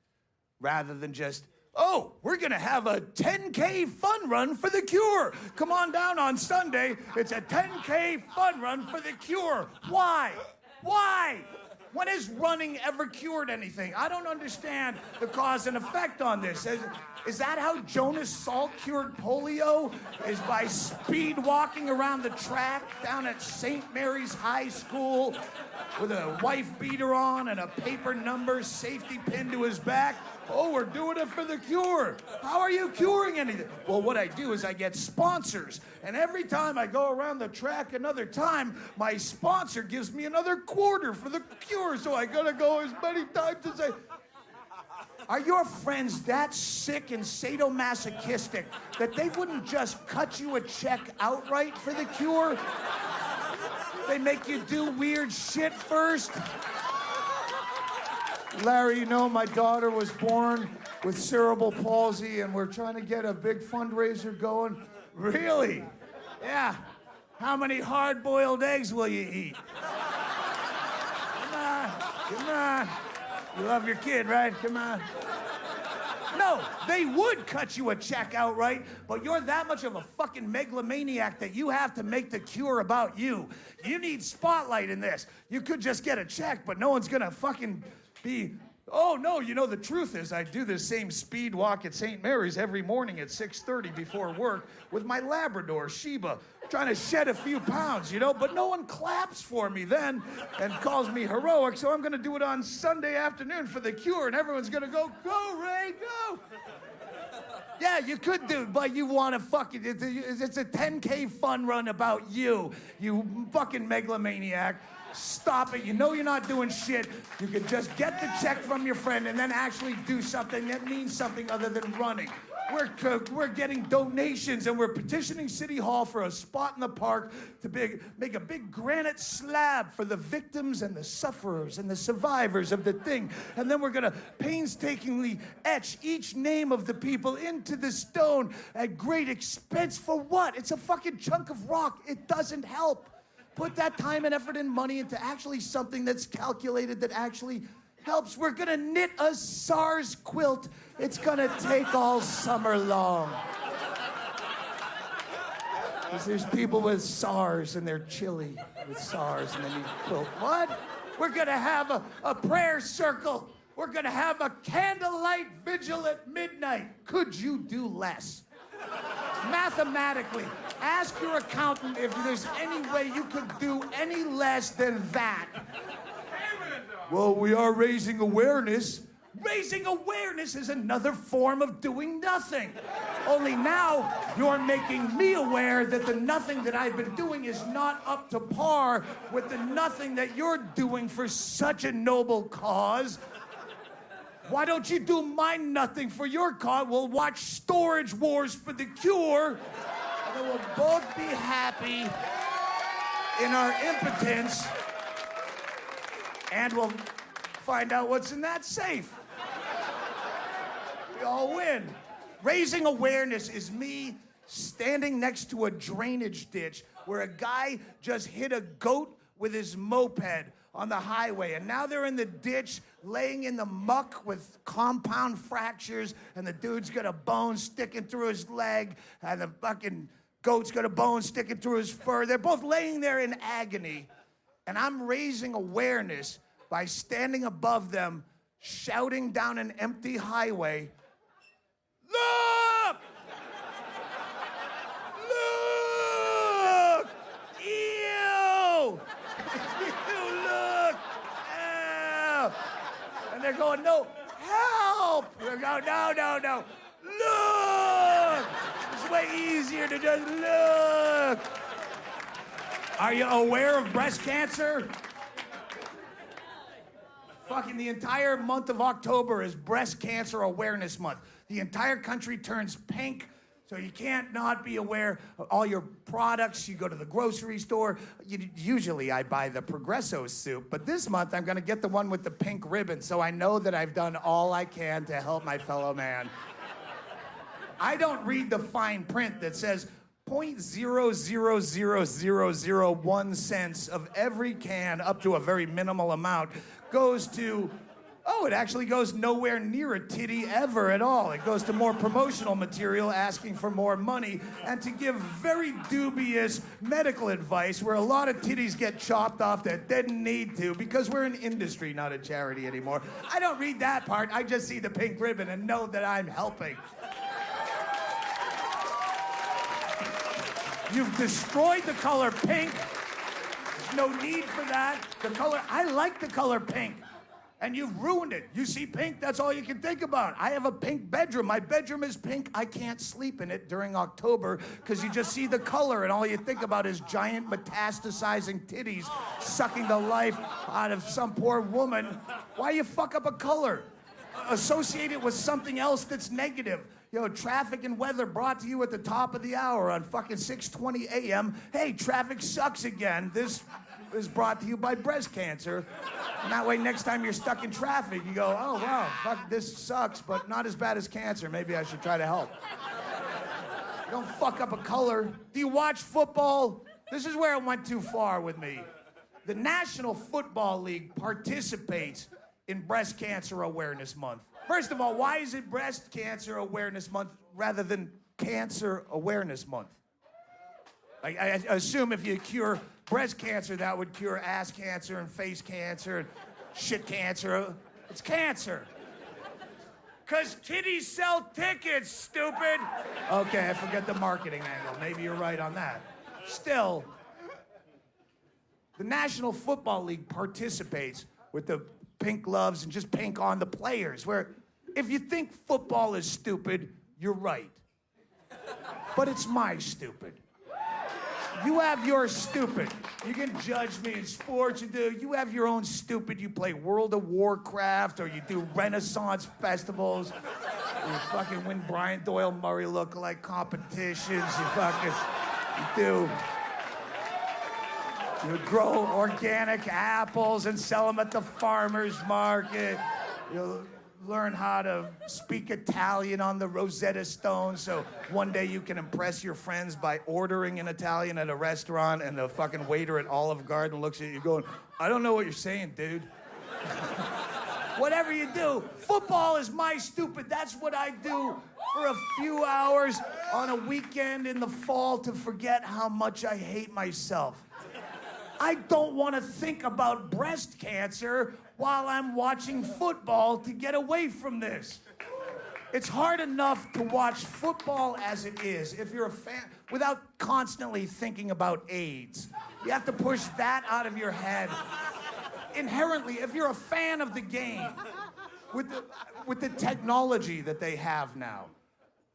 rather than just, oh, we're gonna have a 10K fun run for the cure. Come on down on Sunday, it's a 10K fun run for the cure. Why? Why? When has running ever cured anything? I don't understand the cause and effect on this. Is that how Jonas Salk cured polio? Is by speed walking around the track down at St. Mary's High School with a wife beater on and a paper number safety pin to his back? Oh, we're doing it for the cure. How are you curing anything? Well, what I do is I get sponsors. And every time I go around the track another time, my sponsor gives me another quarter for the cure. So I gotta go as many times as I... Are your friends that sick and sadomasochistic that they wouldn't just cut you a check outright for the cure? They make you do weird shit first? Larry, you know, my daughter was born with cerebral palsy, and we're trying to get a big fundraiser going. Really? Yeah. How many hard-boiled eggs will you eat? Come on, come on. You love your kid, right? Come on. No, they would cut you a check outright, but you're that much of a fucking megalomaniac that you have to make the cure about you. You need spotlight in this. You could just get a check, but no one's gonna fucking be, oh no, you know, the truth is I do this same speed walk at St. Mary's every morning at 6:30 before work with my Labrador, Sheba, trying to shed a few pounds, you know, but no one claps for me then and calls me heroic, so I'm gonna do it on Sunday afternoon for the cure, and everyone's gonna go, Ray, go! Yeah, you could do it, but you want to fucking, it's a 10K fun run about you, you fucking megalomaniac. Stop it. You know you're not doing shit. You can just get the check from your friend and then actually do something that means something other than running. We're getting donations, and we're petitioning City Hall for a spot in the park to make a big granite slab for the victims and the sufferers and the survivors of the thing. And then we're going to painstakingly etch each name of the people into the stone at great expense. For what? It's a fucking chunk of rock. It doesn't help. Put that time and effort and money into actually something that's calculated, that actually helps. We're gonna knit a SARS quilt. It's gonna take all summer long. Because there's people with SARS and they're chilly with SARS and they need a quilt. What? We're gonna have a prayer circle. We're gonna have a candlelight vigil at midnight. Could you do less? Mathematically, ask your accountant if there's any way you could do any less than that. Well, we are raising awareness. Raising awareness is another form of doing nothing. Only now you're making me aware that the nothing that I've been doing is not up to par with the nothing that you're doing for such a noble cause. Why don't you do Mind Nothing for your cause? We'll watch Storage Wars for the Cure, and then we'll both be happy in our impotence, and we'll find out what's in that safe. We all win. Raising awareness is me standing next to a drainage ditch where a guy just hit a goat with his moped on the highway, and now they're in the ditch laying in the muck with compound fractures, and the dude's got a bone sticking through his leg, and the fucking goat's got a bone sticking through his fur. They're both laying there in agony, and I'm raising awareness by standing above them, shouting down an empty highway, "Look! Look! Ew! Ew, look! Ew!" And they're going, "No, help!" They're going, "No, no, no. Look! It's way easier to just look." Are you aware of breast cancer? Fucking the entire month of October is Breast Cancer Awareness Month. The entire country turns pink, so you can't not be aware of all your products. You go to the grocery store. Usually I buy the Progresso soup, but this month I'm gonna get the one with the pink ribbon, so I know that I've done all I can to help my fellow man. I don't read the fine print that says 0.00001 cents of every can, up to a very minimal amount, goes to, it actually goes nowhere near a titty ever at all. It goes to more promotional material asking for more money and to give very dubious medical advice where a lot of titties get chopped off that didn't need to because we're an industry, not a charity anymore. I don't read that part. I just see the pink ribbon and know that I'm helping. You've destroyed the color pink. There's no need for that. I like the color pink. And you've ruined it. You see pink, that's all you can think about. I have a pink bedroom. My bedroom is pink. I can't sleep in it during October because you just see the color and all you think about is giant metastasizing titties sucking the life out of some poor woman. Why you fuck up a color? Associate it with something else that's negative. Traffic and weather brought to you at the top of the hour on fucking 6:20 a.m. Hey, traffic sucks again. This is brought to you by breast cancer. And that way, next time you're stuck in traffic, you go, "Oh, wow, fuck, this sucks, but not as bad as cancer. Maybe I should try to help." You don't fuck up a color. Do you watch football? This is where it went too far with me. The National Football League participates in Breast Cancer Awareness Month. First of all, why is it Breast Cancer Awareness Month rather than Cancer Awareness Month? I assume if you cure breast cancer, that would cure ass cancer and face cancer and shit cancer. It's cancer. 'Cause titties sell tickets, stupid. Okay, I forget the marketing angle. Maybe you're right on that. Still, the National Football League participates with the pink gloves and just pink on the players, where if you think football is stupid, you're right. But it's my stupid. You have your stupid. You can judge me in sports. You have your own stupid. You play World of Warcraft or you do Renaissance festivals. You fucking win Brian Doyle Murray lookalike competitions. You grow organic apples and sell them at the farmer's market. You learn how to speak Italian on the Rosetta Stone so one day you can impress your friends by ordering in Italian at a restaurant and the fucking waiter at Olive Garden looks at you going, "I don't know what you're saying, dude." Whatever you do, football is my stupid. That's what I do for a few hours on a weekend in the fall to forget how much I hate myself. I don't want to think about breast cancer while I'm watching football to get away from this. It's hard enough to watch football as it is if you're a fan without constantly thinking about AIDS. You have to push that out of your head. Inherently, if you're a fan of the game, with the technology that they have now,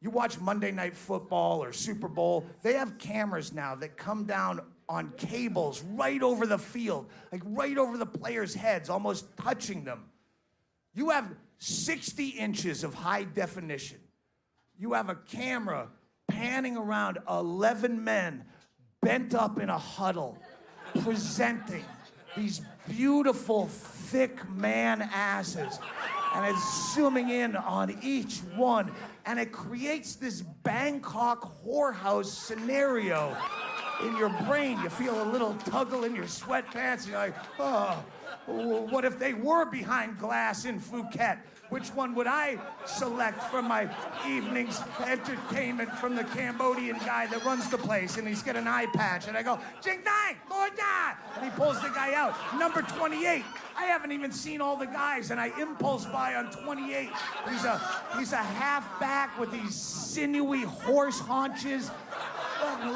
you watch Monday Night Football or Super Bowl, they have cameras now that come down on cables right over the field, like right over the players' heads, almost touching them. You have 60 inches of high definition. You have a camera panning around 11 men bent up in a huddle, presenting these beautiful, thick man asses. And it's zooming in on each one. And it creates this Bangkok whorehouse scenario in your brain. You feel a little tuggle in your sweatpants. And you're like, oh, what if they were behind glass in Phuket? Which one would I select from my evening's entertainment from the Cambodian guy that runs the place? And he's got an eye patch. And I go, Jing Dang, Gorda! And he pulls the guy out. Number 28. I haven't even seen all the guys, and I impulse buy on 28. He's a halfback with these sinewy horse haunches,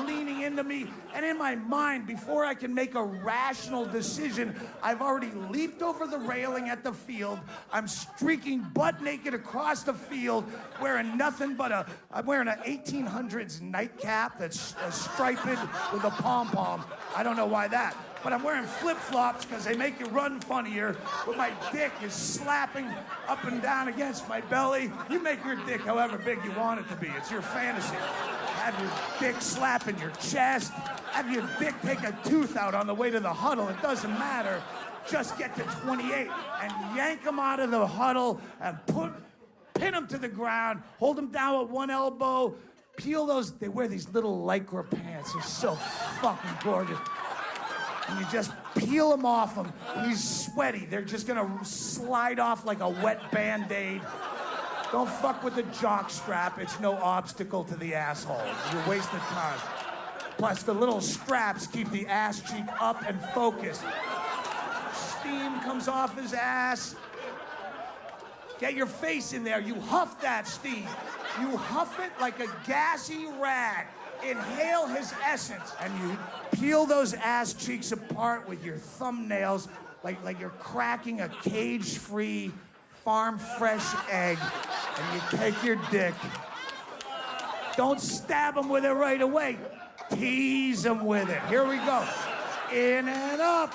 leaning into me. And in my mind, before I can make a rational decision, I've already leaped over the railing at the field. I'm streaking butt naked across the field, wearing nothing but I'm wearing an 1800s nightcap that's striped with a pom-pom. I don't know why that. But I'm wearing flip-flops because they make you run funnier. But my dick is slapping up and down against my belly. You make your dick however big you want it to be. It's your fantasy. Have your dick slap in your chest. Have your dick take a tooth out on the way to the huddle. It doesn't matter. Just get to 28 and yank them out of the huddle and pin them to the ground. Hold them down with one elbow. Peel those. They wear these little Lycra pants. They're so fucking gorgeous. And you just peel him off him. He's sweaty. They're just gonna slide off like a wet Band-Aid. Don't fuck with the jock strap. It's no obstacle to the asshole. You're wasting time. Plus, the little straps keep the ass cheek up and focused. Steam comes off his ass. Get your face in there. You huff that steam. You huff it like a gassy rag. Inhale his essence, and you peel those ass cheeks apart with your thumbnails like you're cracking a cage-free, farm-fresh egg, and you take your dick. Don't stab him with it right away. Tease him with it. Here we go. In and up.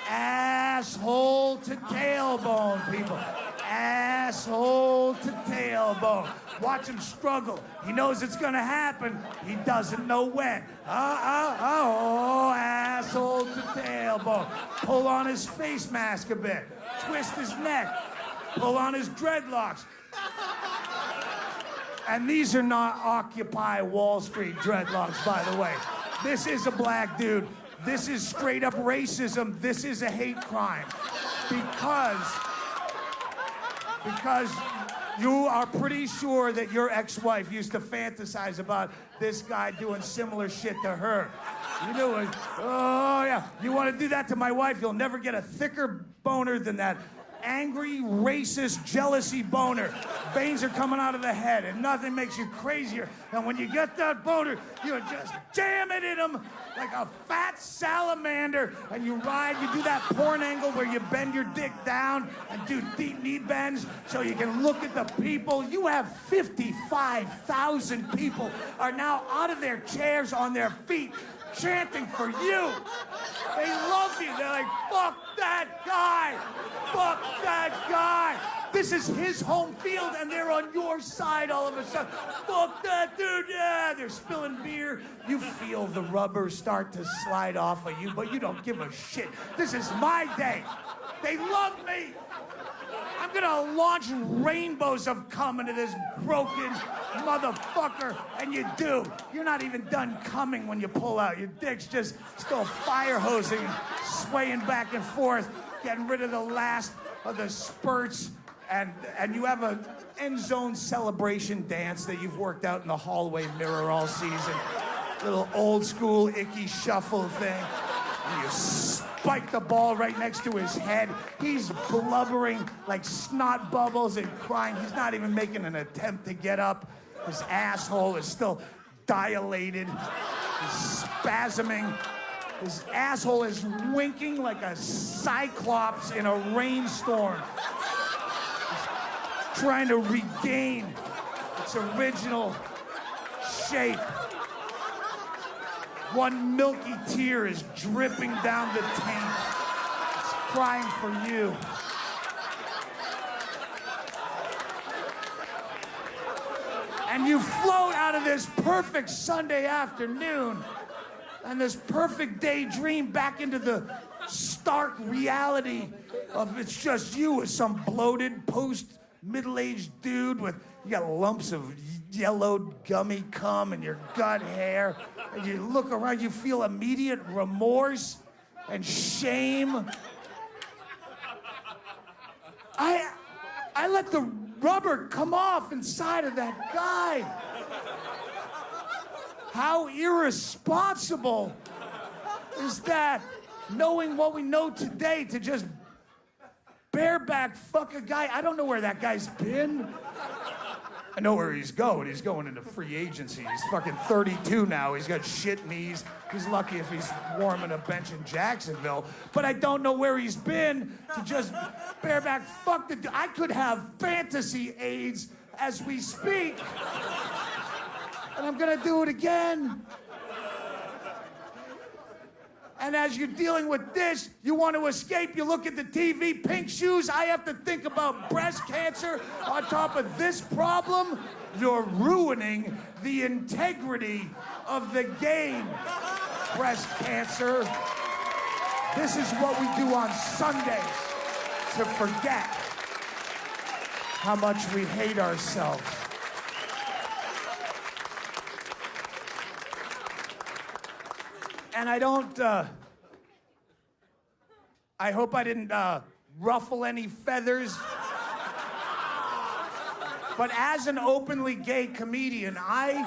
Asshole to tailbone, people. Asshole to tailbone. Watch him struggle. He knows it's gonna happen. He doesn't know when. Oh, asshole to tailbone. Pull on his face mask a bit. Twist his neck. Pull on his dreadlocks. And these are not Occupy Wall Street dreadlocks, by the way. This is a black dude. This is straight up racism. This is a hate crime. Because you are pretty sure that your ex-wife used to fantasize about this guy doing similar shit to her. You knew it. Oh, yeah. You want to do that to my wife, you'll never get a thicker boner than that angry, racist, jealousy boner. Veins are coming out of the head, and nothing makes you crazier. And when you get that boner, you just jam it in him like a fat salamander, and you ride, you do that porn angle where you bend your dick down and do deep knee bends so you can look at the people. You have 55,000 people are now out of their chairs on their feet chanting for you. They love you. They're like, fuck that guy. Fuck that guy. This is his home field, and they're on your side all of a sudden. Fuck that dude. Yeah, they're spilling beer. You feel the rubber start to slide off of you, but you don't give a shit. This is my day. They love me. I'm gonna launch rainbows of cum into this broken motherfucker, and you do. You're not even done coming when you pull out. Your dick's just still fire hosing, swaying back and forth, getting rid of the last of the spurts, and you have an end zone celebration dance that you've worked out in the hallway mirror all season. Little old school icky shuffle thing. And you spike the ball right next to his head. He's blubbering like snot bubbles and crying. He's not even making an attempt to get up. His asshole is still dilated. He's spasming. His asshole is winking like a cyclops in a rainstorm. He's trying to regain its original shape. One milky tear is dripping down the taint. It's crying for you. And you float out of this perfect Sunday afternoon and this perfect daydream back into the stark reality of it's just you as some bloated post-middle-aged dude with, you got lumps of yellowed gummy cum in your gut hair, and you look around, you feel immediate remorse and shame. I let the rubber come off inside of that guy. How irresponsible is that, knowing what we know today, to just bareback fuck a guy? I don't know where that guy's been. I know where he's going. He's going into free agency. He's fucking 32 now. He's got shit knees. He's lucky if he's warming a bench in Jacksonville. But I don't know where he's been to just bareback fuck the dude. I could have fantasy AIDS as we speak. And I'm gonna do it again. And as you're dealing with this, you want to escape, you look at the TV, pink shoes, I have to think about breast cancer on top of this problem. You're ruining the integrity of the game, breast cancer. This is what we do on Sundays to forget how much we hate ourselves. And I don't, I hope I didn't ruffle any feathers. But as an openly gay comedian, I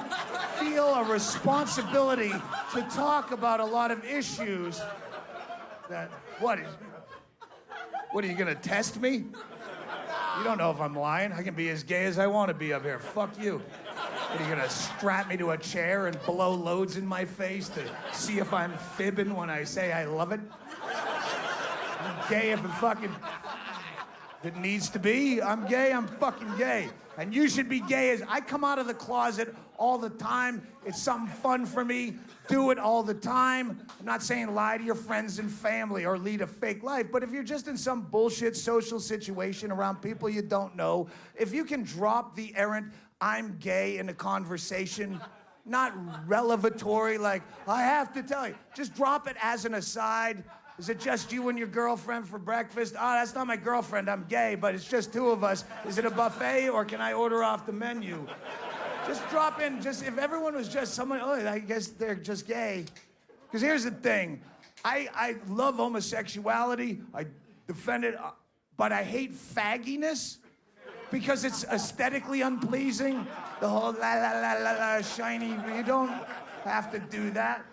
feel a responsibility to talk about a lot of issues that, what are you gonna test me? You don't know if I'm lying. I can be as gay as I want to be up here. Fuck you. Are you gonna strap me to a chair and blow loads in my face to see if I'm fibbing when I say I love it? I'm gay if it needs to be. I'm gay, I'm fucking gay. And you should be gay as I come out of the closet all the time. It's something fun for me. Do it all the time. I'm not saying lie to your friends and family or lead a fake life, but if you're just in some bullshit social situation around people you don't know, if you can drop the errant I'm gay in a conversation, not revelatory, like, I have to tell you. Just drop it as an aside. Is it just you and your girlfriend for breakfast? Oh, that's not my girlfriend, I'm gay, but it's just two of us. Is it a buffet or can I order off the menu? Just drop in, if everyone was just someone, oh, I guess they're just gay. Because here's the thing, I love homosexuality, I defend it, but I hate fagginess. Because it's aesthetically unpleasing. The whole la la la la la shiny, you don't have to do that.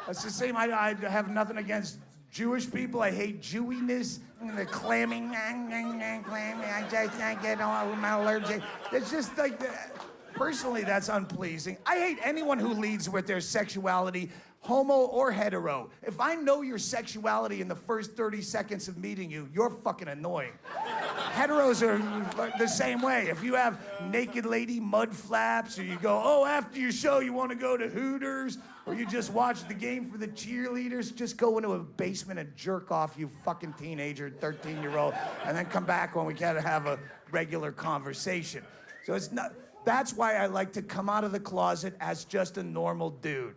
It's the same, I have nothing against Jewish people. I hate Jewiness, and the clamming, clammy, I just can't get on, I'm allergic. It's just like, personally, that's unpleasing. I hate anyone who leads with their sexuality, homo or hetero. If I know your sexuality in the first 30 seconds of meeting you, you're fucking annoying. Heteros are the same way. If you have naked lady mud flaps, or you go, oh, after your show you want to go to Hooters, or you just watch the game for the cheerleaders, just go into a basement and jerk off, you fucking teenager, 13-year-old, and then come back when we can have a regular conversation. So it's not, that's why I like to come out of the closet as just a normal dude.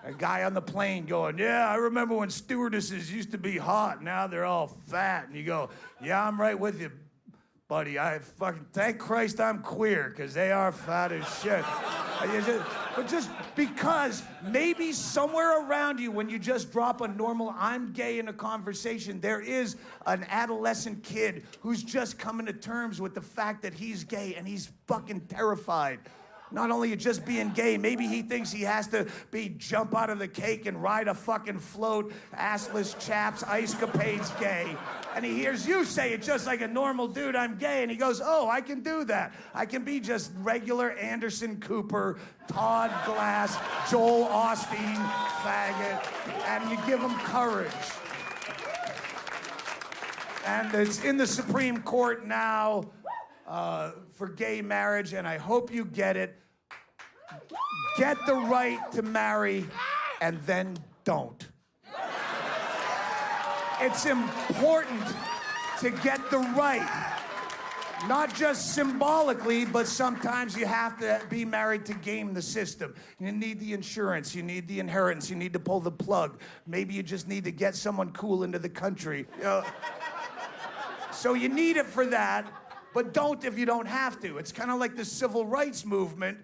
A guy on the plane going, yeah, I remember when stewardesses used to be hot, now they're all fat. And you go, yeah, I'm right with you, buddy. I fucking, thank Christ I'm queer, because they are fat as shit. But just because maybe somewhere around you, when you just drop a normal I'm gay in a conversation, there is an adolescent kid who's just coming to terms with the fact that he's gay and he's fucking terrified. Not only just being gay, maybe he thinks he has to jump out of the cake and ride a fucking float, assless chaps, icecapades gay. And he hears you say it just like a normal dude, I'm gay, and he goes, oh, I can do that. I can be just regular Anderson Cooper, Todd Glass, Joel Osteen, faggot, and you give him courage. And it's in the Supreme Court now for gay marriage, and I hope you get it. Get the right to marry, and then don't. It's important to get the right. Not just symbolically, but sometimes you have to be married to game the system. You need the insurance, you need the inheritance, you need to pull the plug. Maybe you just need to get someone cool into the country. You know? So you need it for that, but don't if you don't have to. It's kind of like the civil rights movement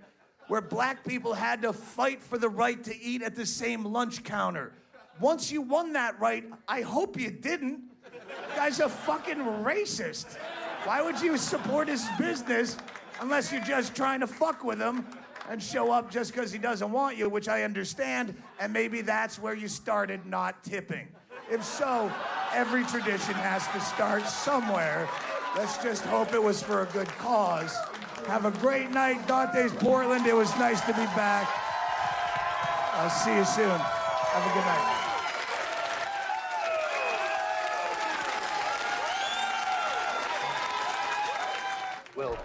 where black people had to fight for the right to eat at the same lunch counter. Once you won that right, I hope you didn't. You guys are fucking racist. Why would you support his business unless you're just trying to fuck with him and show up just because he doesn't want you, which I understand, and maybe that's where you started not tipping. If so, every tradition has to start somewhere. Let's just hope it was for a good cause. Have a great night, Dante's Portland. It was nice to be back. I'll see you soon. Have a good night. Will,